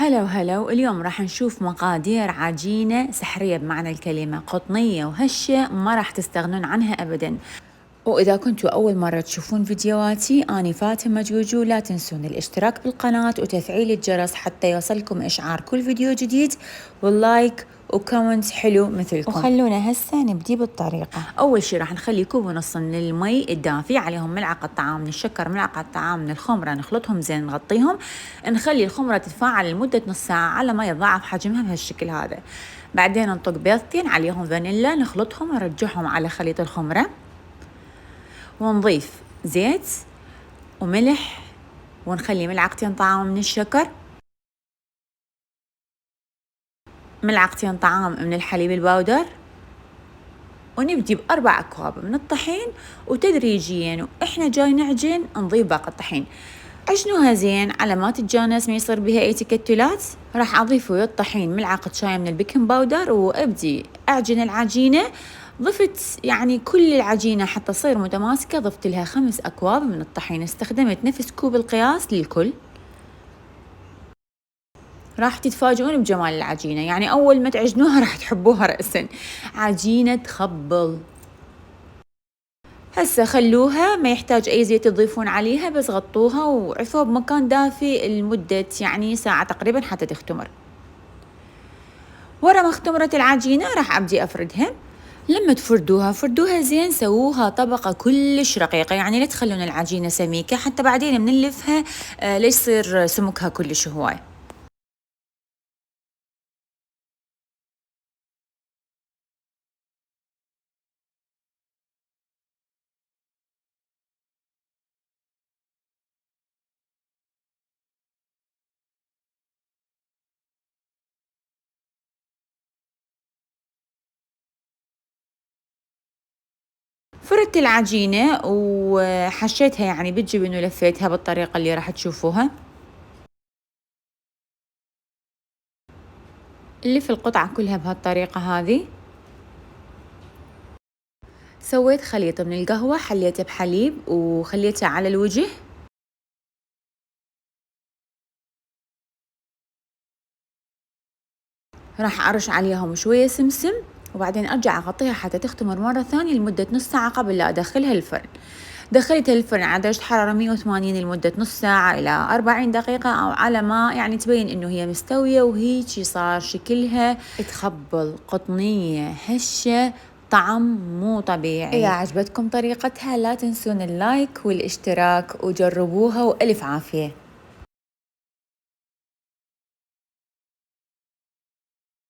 هلا وهلا، اليوم راح نشوف مقادير عجينة سحرية بمعنى الكلمة، قطنية وهشة ما راح تستغنون عنها أبدا. وإذا كنتوا أول مرة تشوفون فيديوهاتي، أنا فاطمة جوجو، لا تنسون الاشتراك بالقناة وتفعيل الجرس حتى يوصلكم إشعار كل فيديو جديد، واللايك وكومنت حلو مثلكم. وخلونا هسه نبدي بالطريقة. أول شي راح نخلي كوب ونص من المي الدافي، عليهم ملعقة طعام من الشكر، ملعقة طعام من الخمرة، نخلطهم زين نغطيهم، نخلي الخمرة تتفاعل لمدة نص ساعة على ما يتضاعف حجمها بهالشكل هذا. بعدين نطق بيضتين عليهم فانيلا، نخلطهم ونرجعهم على خليط الخمرة، ونضيف زيت وملح، ونخلي ملعقتين طعام من الشكر، ملعقتين طعام من الحليب الباودر، ونبدي بأربع أكواب من الطحين، وتدريجيا وإحنا جاي نعجن نضيف باقي الطحين. عجنوها زين على ما تتجانس، ما يصير بها أي تكتلات. راح أضيف ويا الطحين ملعقة شاي من البيكنج باودر، وأبدي أعجن العجينة. ضفت يعني كل العجينة حتى تصير متماسكة، ضفت لها 5 أكواب من الطحين، استخدمت نفس كوب القياس للكل. راح تتفاجئون بجمال العجينة، يعني أول ما تعجنوها راح تحبوها رأسا. عجينة تخبل. هسه خلوها، ما يحتاج أي زيت تضيفون عليها، بس غطوها وعفوها بمكان دافي لمدة يعني ساعة تقريبا حتى تختمر. ورا ما اختمرت العجينة راح أبدي أفردها. لما فردوها زين، سووها طبقة كلش رقيقة، يعني لا تخلون العجينة سميكة حتى بعدين من نلفها لا يصير سمكها كلش هواي. فردت العجينة وحشيتها يعني بالجبن ولفيتها بالطريقة اللي راح تشوفوها. لف القطعة كلها بهالطريقة هذه. سويت خليط من القهوة، حليته بحليب وخليته على الوجه. راح أرش عليهم شوية سمسم، وبعدين أرجع أغطيها حتى تختمر مرة ثانية لمدة نص ساعة قبل لا أدخلها الفرن. دخلتها الفرن على درجة حرارة 180 لمدة نص ساعة إلى 40 دقيقة، أو على ما يعني تبين إنه هي مستوية، وهيجي صار شكلها تخبل، قطنية هشة، طعم مو طبيعي. إذا عجبتكم طريقتها لا تنسون اللايك والاشتراك، وجربوها وألف عافية.